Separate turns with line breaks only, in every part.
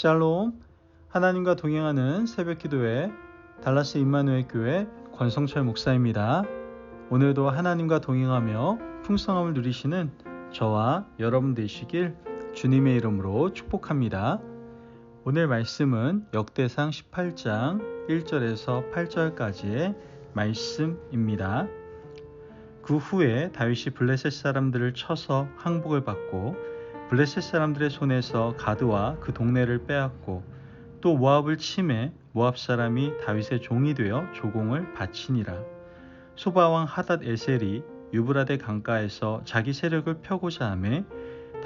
샬롬, 하나님과 동행하는 새벽기도회 달라스 임마누엘 교회 권성철 목사입니다. 오늘도 하나님과 동행하며 풍성함을 누리시는 저와 여러분 되시길 주님의 이름으로 축복합니다. 오늘 말씀은 역대상 18장 1절에서 8절까지의 말씀입니다. 그 후에 다윗이 블레셋 사람들을 쳐서 항복을 받고 블레셋 사람들의 손에서 가드와 그 동네를 빼앗고 또 모압을 침해 모압 사람이 다윗의 종이 되어 조공을 바치니라. 소바왕 하닷 에셀이 유브라데 강가에서 자기 세력을 펴고자 하매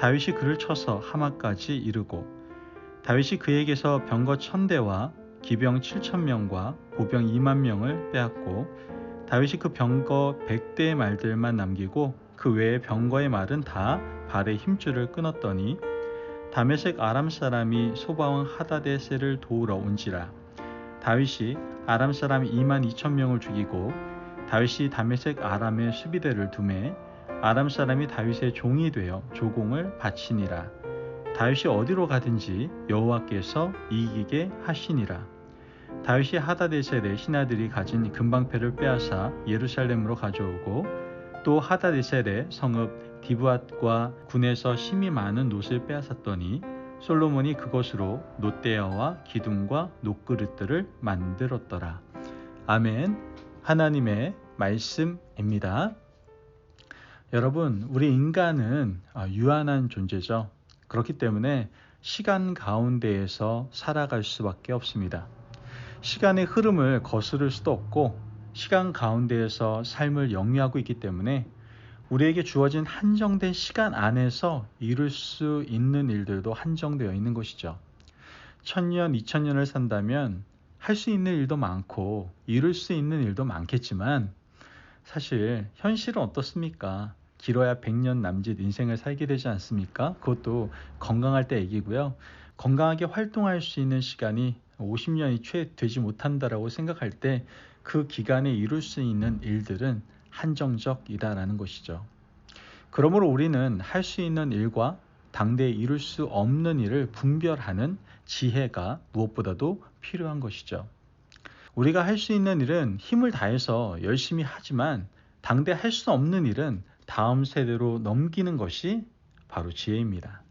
다윗이 그를 쳐서 하마까지 이르고 다윗이 그에게서 병거 1000대와 기병 7000명과 보병 20000명을 빼앗고 다윗이 그 병거 100대의 말들만 남기고 그 외의 병거의 말은 다 발의 힘줄을 끊었더니 다메섹 아람 사람이 소바왕 하닷에셀을 도우러 온지라. 다윗이 아람 사람 22,000명을 죽이고 다윗이 다메섹 아람의 수비대를 두매 아람 사람이 다윗의 종이 되어 조공을 바치니라. 다윗이 어디로 가든지 여호와께서 이기게 하시니라. 다윗이 하닷에셀의 신하들이 가진 금방패를 빼앗아 예루살렘으로 가져오고 또 하닷에셀의 성읍 디브앗과 군에서 심이 많은 놋을 빼앗았더니 솔로몬이 그것으로 놋대야와 기둥과 놋그릇들을 만들었더라. 아멘. 하나님의 말씀입니다. 여러분, 우리 인간은 유한한 존재죠. 그렇기 때문에 시간 가운데에서 살아갈 수밖에 없습니다. 시간의 흐름을 거스를 수도 없고 시간 가운데에서 삶을 영위하고 있기 때문에 우리에게 주어진 한정된 시간 안에서 이룰 수 있는 일들도 한정되어 있는 것이죠. 1000년, 2000년을 산다면 할 수 있는 일도 많고 이룰 수 있는 일도 많겠지만 사실 현실은 어떻습니까? 길어야 100년 남짓 인생을 살게 되지 않습니까? 그것도 건강할 때 얘기고요. 건강하게 활동할 수 있는 시간이 50년이 채 되지 못한다라고 생각할 때 그 기간에 이룰 수 있는 일들은 한정적이다라는 것이죠. 그러므로 우리는 할 수 있는 일과 당대에 이룰 수 없는 일을 분별하는 지혜가 무엇보다도 필요한 것이죠. 우리가 할 수 있는 일은 힘을 다해서 열심히 하지만 당대 할 수 없는 일은 다음 세대로 넘기는 것이 바로 지혜입니다.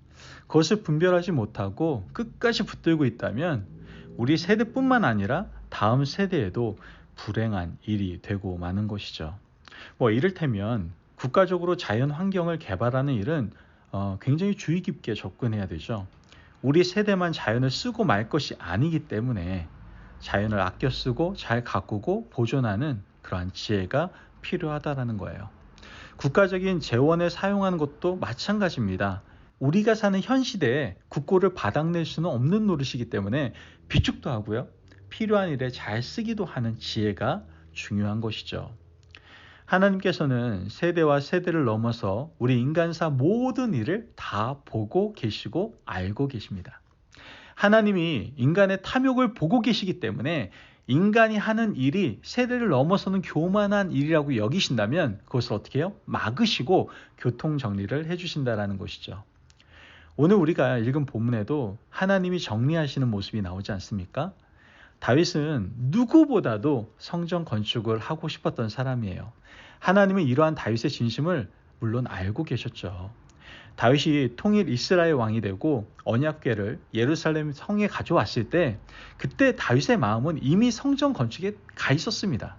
그것을 분별하지 못하고 끝까지 붙들고 있다면 우리 세대뿐만 아니라 다음 세대에도 불행한 일이 되고 마는 것이죠. 이를테면 국가적으로 자연 환경을 개발하는 일은 굉장히 주의 깊게 접근해야 되죠. 우리 세대만 자연을 쓰고 말 것이 아니기 때문에 자연을 아껴 쓰고 잘 가꾸고 보존하는 그러한 지혜가 필요하다라는 거예요. 국가적인 재원을 사용하는 것도 마찬가지입니다. 우리가 사는 현 시대에 국고를 바닥낼 수는 없는 노릇이기 때문에 비축도 하고요. 필요한 일에 잘 쓰기도 하는 지혜가 중요한 것이죠. 하나님께서는 세대와 세대를 넘어서 우리 인간사 모든 일을 다 보고 계시고 알고 계십니다. 하나님이 인간의 탐욕을 보고 계시기 때문에 인간이 하는 일이 세대를 넘어서는 교만한 일이라고 여기신다면 그것을 어떻게 해요? 막으시고 교통정리를 해주신다라는 것이죠. 오늘 우리가 읽은 본문에도 하나님이 정리하시는 모습이 나오지 않습니까? 다윗은 누구보다도 성전 건축을 하고 싶었던 사람이에요. 하나님은 이러한 다윗의 진심을 물론 알고 계셨죠. 다윗이 통일 이스라엘 왕이 되고 언약궤를 예루살렘 성에 가져왔을 때 그때 다윗의 마음은 이미 성전 건축에 가 있었습니다.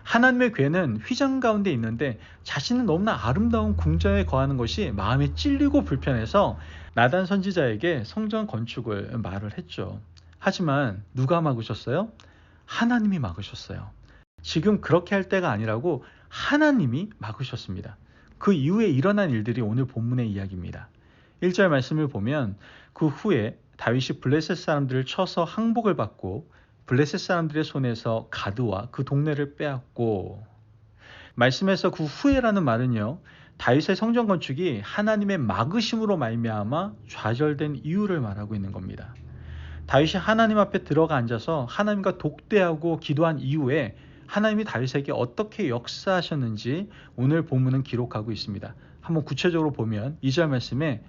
하나님의 궤는 휘장 가운데 있는데 자신은 너무나 아름다운 궁전에 거하는 것이 마음에 찔리고 불편해서 나단 선지자에게 성전 건축을 말을 했죠. 하지만 누가 막으셨어요? 하나님이 막으셨어요. 지금 그렇게 할 때가 아니라고 하나님이 막으셨습니다. 그 이후에 일어난 일들이 오늘 본문의 이야기입니다. 1절 말씀을 보면 그 후에 다윗이 블레셋 사람들을 쳐서 항복을 받고 블레셋 사람들의 손에서 가드와 그 동네를 빼앗고, 말씀에서 그 후에라는 말은요, 다윗의 성전 건축이 하나님의 막으심으로 말미암아 좌절된 이유를 말하고 있는 겁니다. 다윗이 하나님 앞에 들어가 앉아서 하나님과 독대하고 기도한 이후에 하나님이 다윗에게 어떻게 역사하셨는지 오늘 본문은 기록하고 있습니다. 한번 구체적으로 보면 2절 말씀에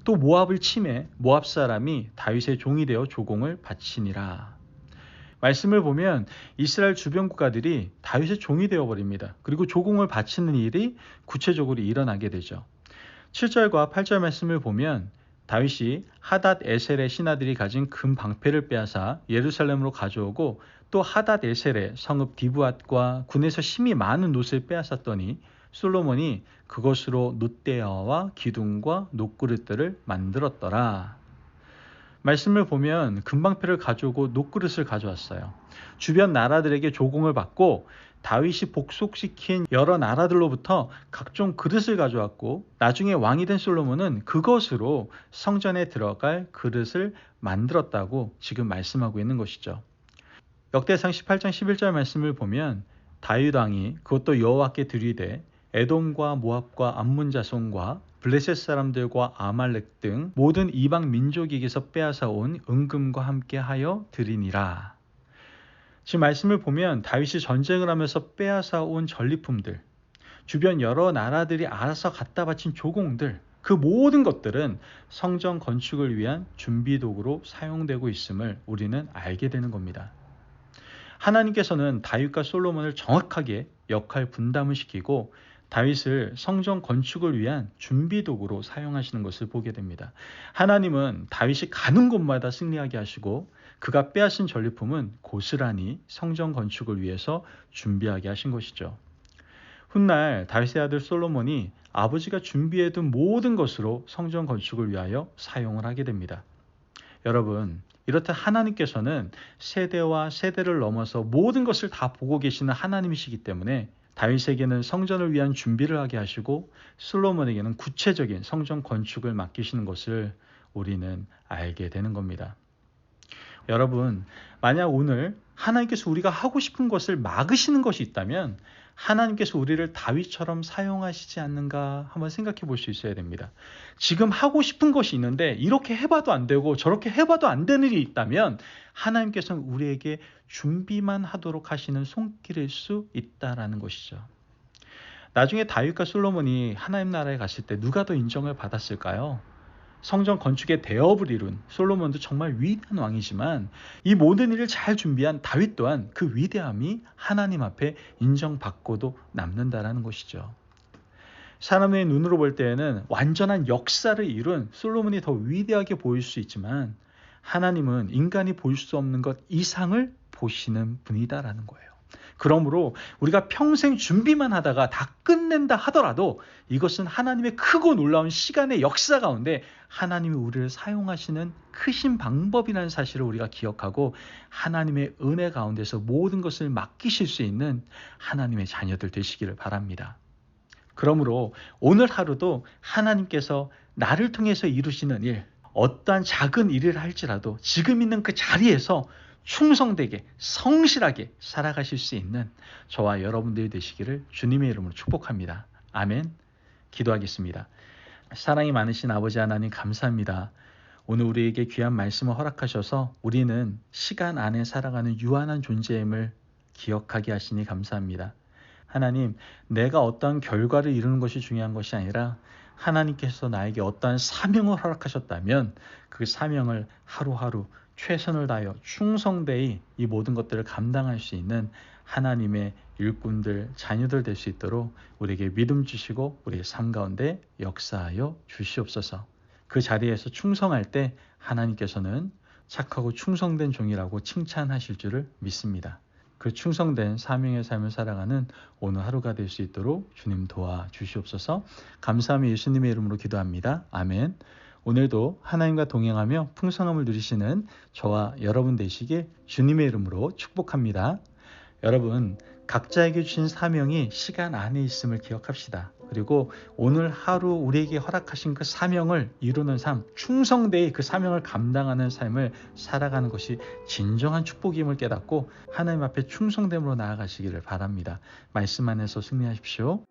또 모압을 침해 모압 사람이 다윗의 종이 되어 조공을 바치니라. 말씀을 보면 이스라엘 주변 국가들이 다윗의 종이 되어버립니다. 그리고 조공을 바치는 일이 구체적으로 일어나게 되죠. 7절과 8절 말씀을 보면 다윗이 하닷 에셀의 신하들이 가진 금 방패를 빼앗아 예루살렘으로 가져오고 또 하닷 에셀의 성읍 디브앗과 군에서 심히 많은 놋을 빼앗았더니 솔로몬이 그것으로 놋대야와 기둥과 놋그릇들을 만들었더라. 말씀을 보면 금방패를 가져오고 놋그릇을 가져왔어요. 주변 나라들에게 조공을 받고 다윗이 복속시킨 여러 나라들로부터 각종 그릇을 가져왔고 나중에 왕이 된 솔로몬은 그것으로 성전에 들어갈 그릇을 만들었다고 지금 말씀하고 있는 것이죠. 역대상 18장 11절 말씀을 보면 다윗 왕이 그것도 여호와께 드리되 에돔과 모압과 암몬 자손과 블레셋 사람들과 아말렉 등 모든 이방 민족에게서 빼앗아 온 은금과 함께 하여 드리니라. 지금 말씀을 보면 다윗이 전쟁을 하면서 빼앗아 온 전리품들, 주변 여러 나라들이 알아서 갖다 바친 조공들, 그 모든 것들은 성전 건축을 위한 준비 도구로 사용되고 있음을 우리는 알게 되는 겁니다. 하나님께서는 다윗과 솔로몬을 정확하게 역할 분담을 시키고 다윗을 성전 건축을 위한 준비 도구로 사용하시는 것을 보게 됩니다. 하나님은 다윗이 가는 곳마다 승리하게 하시고 그가 빼앗은 전리품은 고스란히 성전 건축을 위해서 준비하게 하신 것이죠. 훗날 다윗의 아들 솔로몬이 아버지가 준비해둔 모든 것으로 성전 건축을 위하여 사용을 하게 됩니다. 여러분, 이렇듯 하나님께서는 세대와 세대를 넘어서 모든 것을 다 보고 계시는 하나님이시기 때문에 다윗에게는 성전을 위한 준비를 하게 하시고 솔로몬에게는 구체적인 성전 건축을 맡기시는 것을 우리는 알게 되는 겁니다. 여러분, 만약 오늘 하나님께서 우리가 하고 싶은 것을 막으시는 것이 있다면 하나님께서 우리를 다윗처럼 사용하시지 않는가 한번 생각해 볼 수 있어야 됩니다. 지금 하고 싶은 것이 있는데 이렇게 해봐도 안 되고 저렇게 해봐도 안 되는 일이 있다면 하나님께서는 우리에게 준비만 하도록 하시는 손길일 수 있다라는 것이죠. 나중에 다윗과 솔로몬이 하나님 나라에 갔을 때 누가 더 인정을 받았을까요? 성전 건축의 대업을 이룬 솔로몬도 정말 위대한 왕이지만 이 모든 일을 잘 준비한 다윗 또한 그 위대함이 하나님 앞에 인정받고도 남는다라는 것이죠. 사람의 눈으로 볼 때에는 완전한 역사를 이룬 솔로몬이 더 위대하게 보일 수 있지만 하나님은 인간이 볼 수 없는 것 이상을 보시는 분이다라는 거예요. 그러므로 우리가 평생 준비만 하다가 다 끝낸다 하더라도 이것은 하나님의 크고 놀라운 시간의 역사 가운데 하나님이 우리를 사용하시는 크신 방법이라는 사실을 우리가 기억하고 하나님의 은혜 가운데서 모든 것을 맡기실 수 있는 하나님의 자녀들 되시기를 바랍니다. 그러므로 오늘 하루도 하나님께서 나를 통해서 이루시는 일, 어떠한 작은 일을 할지라도 지금 있는 그 자리에서 충성되게 성실하게 살아가실 수 있는 저와 여러분들이 되시기를 주님의 이름으로 축복합니다. 아멘. 기도하겠습니다. 사랑이 많으신 아버지 하나님 감사합니다. 오늘 우리에게 귀한 말씀을 허락하셔서 우리는 시간 안에 살아가는 유한한 존재임을 기억하게 하시니 감사합니다. 하나님, 내가 어떠한 결과를 이루는 것이 중요한 것이 아니라 하나님께서 나에게 어떠한 사명을 허락하셨다면 그 사명을 하루하루 최선을 다하여 충성되이 이 모든 것들을 감당할 수 있는 하나님의 일꾼들, 자녀들 될 수 있도록 우리에게 믿음 주시고 우리의 삶 가운데 역사하여 주시옵소서. 그 자리에서 충성할 때 하나님께서는 착하고 충성된 종이라고 칭찬하실 줄을 믿습니다. 그 충성된 사명의 삶을 살아가는 오늘 하루가 될 수 있도록 주님 도와주시옵소서. 감사하며 예수님의 이름으로 기도합니다. 아멘. 오늘도 하나님과 동행하며 풍성함을 누리시는 저와 여러분 되시길 주님의 이름으로 축복합니다. 여러분, 각자에게 주신 사명이 시간 안에 있음을 기억합시다. 그리고 오늘 하루 우리에게 허락하신 그 사명을 이루는 삶, 충성되이 그 사명을 감당하는 삶을 살아가는 것이 진정한 축복임을 깨닫고 하나님 앞에 충성됨으로 나아가시기를 바랍니다. 말씀 안에서 승리하십시오.